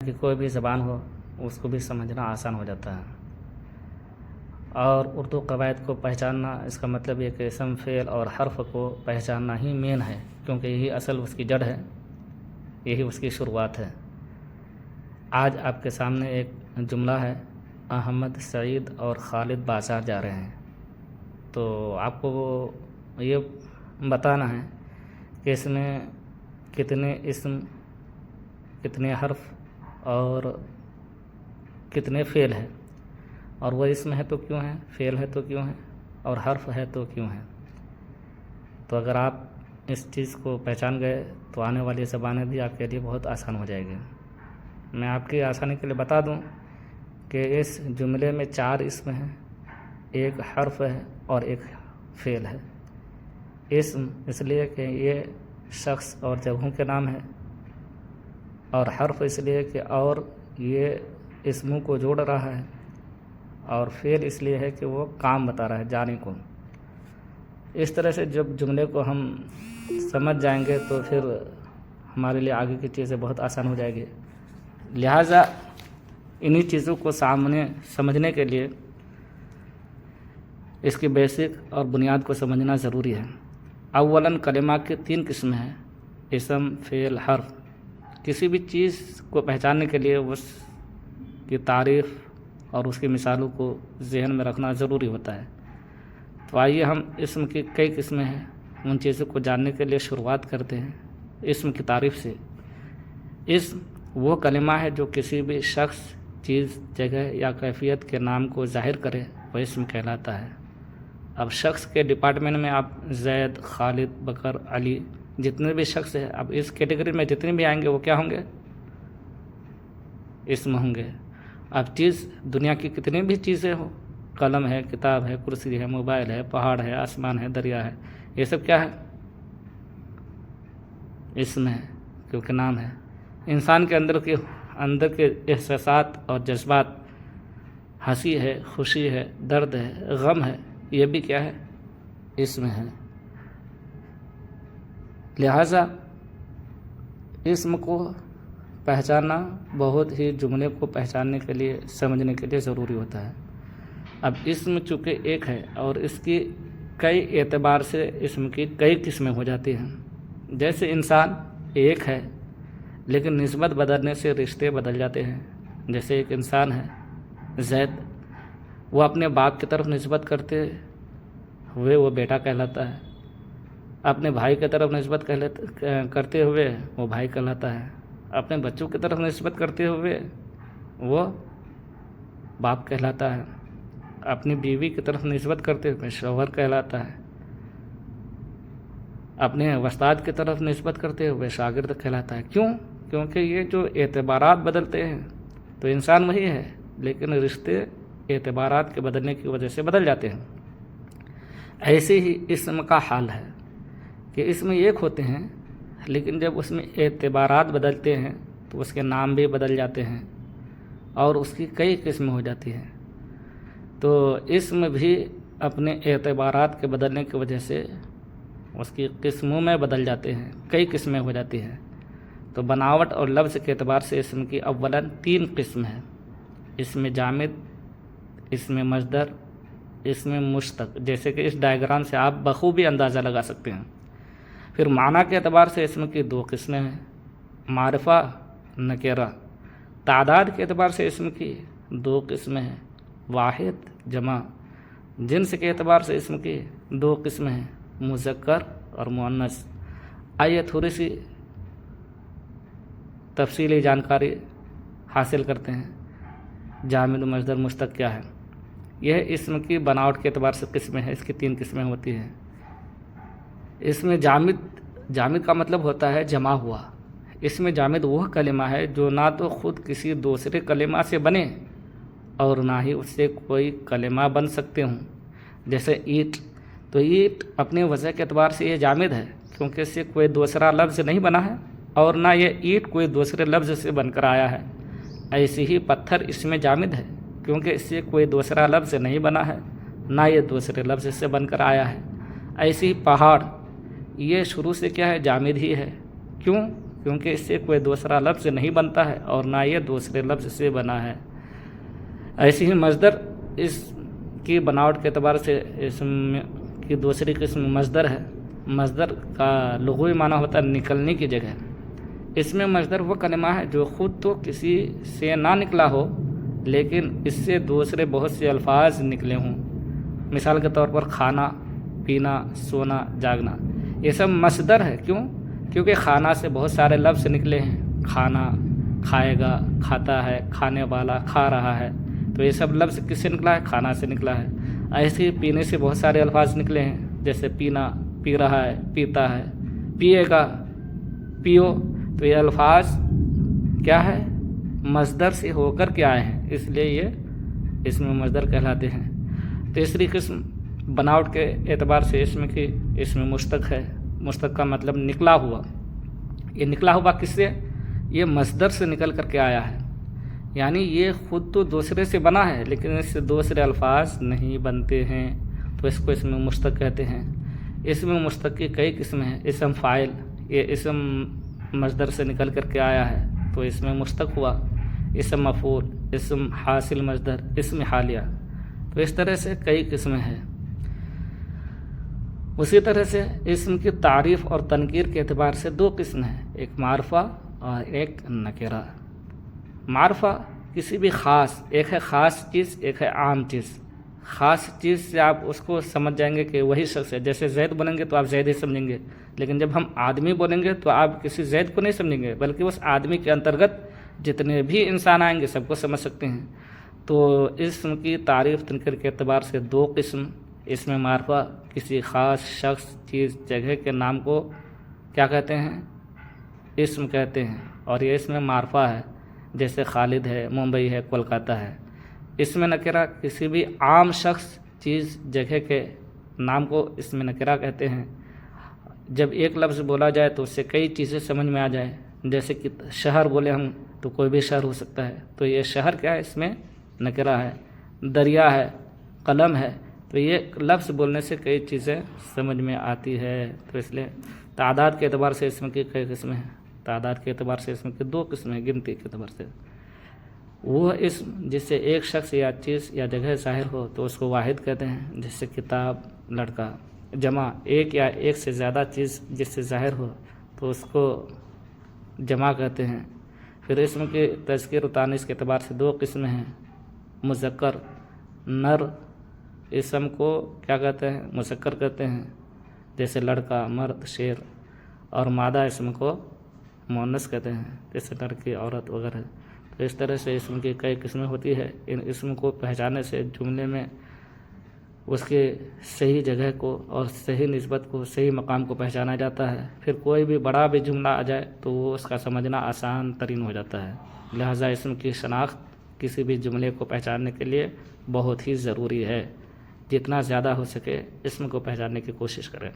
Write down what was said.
کہ کوئی بھی زبان ہو اس کو بھی سمجھنا آسان ہو جاتا ہے. اور اردو قواعد کو پہچاننا اس کا مطلب یہ کہ اسم فعل اور حرف کو پہچاننا ہی مین ہے، کیونکہ یہی اصل اس کی جڑ ہے، یہی اس کی شروعات ہے. آج آپ کے سامنے ایک جملہ ہے: احمد، سعید اور خالد بازار جا رہے ہیں. تو آپ کو یہ بتانا ہے کہ اس میں کتنے اسم، کتنے حرف اور کتنے فعل ہے، اور وہ اسم ہے تو کیوں ہے، فعل ہے تو کیوں ہے، اور حرف ہے تو کیوں ہے. تو اگر آپ اس چیز کو پہچان گئے تو آنے والی زبانیں بھی آپ کے لیے بہت آسان ہو جائے گی. میں آپ کی آسانی کے لیے بتا دوں کہ اس جملے میں 4 اسم ہیں، ایک حرف ہے اور ایک فعل ہے. اسم اس لیے کہ یہ شخص اور جگہوں کے نام ہے، اور حرف اس لیے کہ اور یہ اسموں کو جوڑ رہا ہے، اور فعل اس لیے ہے کہ وہ کام بتا رہا ہے، جانے کو. اس طرح سے جب جملے کو ہم سمجھ جائیں گے تو پھر ہمارے لیے آگے کی چیزیں بہت آسان ہو جائے گی. لہٰذا انہی چیزوں کو سامنے سمجھنے کے لیے اس کی بیسک اور بنیاد کو سمجھنا ضروری ہے. اولاً کلمہ کی 3 قسمیں ہیں: اسم، فعل، حرف. کسی بھی چیز کو پہچاننے کے لیے اس کی تعریف اور اس کی مثالوں کو ذہن میں رکھنا ضروری ہوتا ہے. تو آئیے ہم اسم کی کئی قسمیں ہیں ان چیزوں کو جاننے کے لیے شروعات کرتے ہیں اسم کی تعریف سے. اسم وہ کلمہ ہے جو کسی بھی شخص، چیز، جگہ یا کیفیت کے نام کو ظاہر کرے، وہ اسم کہلاتا ہے. اب شخص کے ڈپارٹمنٹ میں آپ زید، خالد، بکر، علی، جتنے بھی شخص ہیں، اب اس کیٹیگری میں جتنے بھی آئیں گے وہ کیا ہوں گے؟ اسم ہوں گے. اب چیز، دنیا کی کتنی بھی چیزیں ہوں، قلم ہے، کتاب ہے، کرسی ہے، موبائل ہے، پہاڑ ہے، آسمان ہے، دریا ہے، یہ سب کیا ہے؟ اسم ہے، کیونکہ نام ہے. انسان کے اندر کے احساسات اور جذبات، ہنسی ہے، خوشی ہے، درد ہے، غم ہے، یہ بھی کیا ہے؟ اسم ہے. لہٰذا اسم کو پہچاننا بہت ہی جملے کو پہچاننے کے لیے، سمجھنے کے لیے ضروری ہوتا ہے. اب اسم چونکہ ایک ہے اور اس کی کئی اعتبار سے اسم کی کئی قسمیں ہو جاتی ہیں. جیسے انسان ایک ہے لیکن نسبت بدلنے سے رشتے بدل جاتے ہیں. جیسے ایک انسان ہے زید، وہ اپنے باپ کی طرف نسبت کرتے ہوئے وہ بیٹا کہلاتا ہے، اپنے بھائی کی طرف نسبت کرتے ہوئے وہ بھائی کہلاتا ہے، اپنے بچوں کی طرف نسبت کرتے ہوئے وہ باپ کہلاتا ہے، اپنی بیوی کی طرف نسبت کرتے ہوئے شوہر کہلاتا ہے، اپنے استاد کی طرف نسبت کرتے ہوئے شاگرد کہلاتا ہے. کیوں؟ کیونکہ یہ جو اعتبارات بدلتے ہیں تو انسان وہی ہے، لیکن رشتے اعتبارات کے بدلنے کی وجہ سے بدل جاتے ہیں. ایسے ہی اسم کا حال ہے کہ اسم ایک ہوتے ہیں لیکن جب اس میں اعتبارات بدلتے ہیں تو اس کے نام بھی بدل جاتے ہیں اور اس کی کئی قسمیں ہو جاتی ہیں. تو اسم بھی اپنے اعتبارات کے بدلنے کی وجہ سے اس کی قسموں میں بدل جاتے ہیں، کئی قسمیں ہو جاتی ہیں. تو بناوٹ اور لفظ کے اعتبار سے اسم کی اولاً 3 قسم ہیں: اسم جامد، اسم مصدر، اسم مشتق. جیسے کہ اس ڈائیگرام سے آپ بخوبی اندازہ لگا سکتے ہیں. پھر معنی کے اعتبار سے اسم کی 2 قسمیں ہیں: معرفہ، نکرہ. تعداد کے اعتبار سے اسم کی 2 قسمیں ہیں: واحد، جمع. جنس کے اعتبار سے اسم کی 2 قسمیں ہیں: مذکر اور مؤنث. آئیے تھوڑی سی تفصیلی جانکاری حاصل کرتے ہیں. جامد، مصدر، مشتق کیا ہے؟ یہ اسم کی بناوٹ کے اعتبار سے قسمیں ہیں. اس کی 3 قسمیں ہوتی ہیں. اس میں جامد کا مطلب ہوتا ہے جمع ہوا. اس میں جامد وہ کلمہ ہے جو نہ تو خود کسی دوسرے کلمہ سے بنے اور نہ ہی اس سے کوئی کلمہ بن سکتے ہوں. جیسے اینٹ، تو اینٹ اپنے وضع کے اعتبار سے یہ جامد ہے کیونکہ اس سے کوئی دوسرا لفظ نہیں بنا ہے اور نہ یہ اینٹ کوئی دوسرے لفظ سے بن کر آیا ہے. ایسے ہی پتھر اس میں جامد ہے کیونکہ اس سے کوئی دوسرا لفظ نہیں بنا ہے، نہ یہ دوسرے لفظ سے بن کر آیا ہے. ایسے ہی پہاڑ، یہ شروع سے کیا ہے؟ جامد ہی ہے. کیوں؟ کیونکہ اس سے کوئی دوسرا لفظ نہیں بنتا ہے اور نہ یہ دوسرے لفظ سے بنا ہے۔ ایسی ہی مصدر اس کی بناوٹ کے اعتبار سے اسم کی دوسری قسم مصدر ہے۔ مصدر کا لغوی معنی ہوتا ہے نکلنے کی جگہ۔ اس میں مصدر وہ کلمہ ہے جو خود تو کسی سے نہ نکلا ہو لیکن اس سے دوسرے بہت سے الفاظ نکلے ہوں۔ مثال کے طور پر کھانا، پینا، سونا، جاگنا، یہ سب مصدر ہے۔ کیوں؟ کیونکہ کھانا سے بہت سارے لفظ نکلے ہیں۔ کھانا، کھائے گا، کھاتا ہے، کھانے والا، کھا رہا ہے، تو یہ سب لفظ کس سے نکلا ہے؟ کھانا سے نکلا ہے۔ ایسے ہی پینے سے بہت سارے الفاظ نکلے ہیں، جیسے پینا، پی رہا ہے، پیتا ہے، پیے گا، پیو، تو یہ الفاظ کیا ہے؟ مصدر سے ہو کر کے آئے ہیں، اس لیے یہ اسم مصدر کہلاتے ہیں۔ تیسری قسم بناوٹ کے اعتبار سے اسم مشتق ہے۔ مشتق کا مطلب نکلا ہوا۔ یہ نکلا ہوا کس سے؟ یہ مصدر سے نکل کر کے آیا ہے، یعنی یہ خود تو دوسرے سے بنا ہے لیکن اس سے دوسرے الفاظ نہیں بنتے ہیں، تو اس کو اسم مشتق کہتے ہیں۔ اسم مشتق کی کئی قسمیں ہیں۔ اسم فاعل، یہ اسم مصدر سے نکل کر کے آیا ہے تو اسم مشتق ہوا۔ اسم مفعول، اسم حاصل مصدر، اسم حالیہ، تو اس طرح سے کئی قسمیں ہیں۔ اسی طرح سے اسم کی تعریف اور تنکیر کے اعتبار سے دو قسم ہیں، ایک معرفہ اور ایک نکرہ۔ معرفہ کسی بھی خاص، ایک ہے خاص چیز، ایک ہے عام چیز۔ خاص چیز سے آپ اس کو سمجھ جائیں گے کہ وہی شخص ہے، جیسے زید بولیں گے تو آپ زید ہی سمجھیں گے، لیکن جب ہم آدمی بولیں گے تو آپ کسی زید کو نہیں سمجھیں گے بلکہ اس آدمی کے انترگت جتنے بھی انسان آئیں گے سب کو سمجھ سکتے ہیں۔ تو اسم کی تعریف تنکیر کے اعتبار سے دو قسم، اسم معرفہ کسی خاص شخص، چیز، جگہ کے نام کو کیا کہتے ہیں؟ اسم کہتے ہیں، اور یہ اسم معرفہ ہے، جیسے خالد ہے، ممبئی ہے، کولکاتہ ہے۔ اسم نکرہ کسی بھی عام شخص، چیز، جگہ کے نام کو اسم نکرہ کہتے ہیں۔ جب ایک لفظ بولا جائے تو اس سے کئی چیزیں سمجھ میں آ جائے، جیسے کہ شہر بولے ہم تو کوئی بھی شہر ہو سکتا ہے، تو یہ شہر کیا ہے؟ اس میں نکرہ ہے۔ دریا ہے، قلم ہے، تو یہ لفظ بولنے سے کئی چیزیں سمجھ میں آتی ہے۔ تو اس لیے تعداد کے اعتبار سے اسم کی کئی قسمیں ہیں۔ تعداد کے اعتبار سے اسم کی دو قسمیں ہیں، گنتی کے اعتبار سے۔ وہ اسم جس سے ایک شخص یا چیز یا جگہ ظاہر ہو تو اس کو واحد کہتے ہیں، جیسے کتاب، لڑکا۔ جمع ایک یا ایک سے زیادہ چیز جس سے ظاہر ہو تو اس کو جمع کہتے ہیں۔ پھر اسم کی تذکیر و تانیث کے اعتبار سے دو قسمیں ہیں، مذکر، نر اسم کو کیا کہتے ہیں؟ مذکر کہتے ہیں، جیسے لڑکا، مرد، شیر، اور مادہ اسم کو مؤنث کہتے ہیں، جیسے لڑکی، عورت وغیرہ۔ تو اس طرح سے اسم کی کئی قسمیں ہوتی ہے۔ ان اسم کو پہچاننے سے جملے میں اس کے صحیح جگہ کو اور صحیح نسبت کو، صحیح مقام کو پہچانا جاتا ہے۔ پھر کوئی بھی بڑا بھی جملہ آ جائے تو وہ اس کا سمجھنا آسان ترین ہو جاتا ہے۔ لہٰذا اسم کی شناخت کسی بھی جملے کو پہچاننے کے لیے بہت ہی ضروری ہے۔ جتنا زیادہ ہو سکے اسم کو پہچاننے کی کوشش کریں۔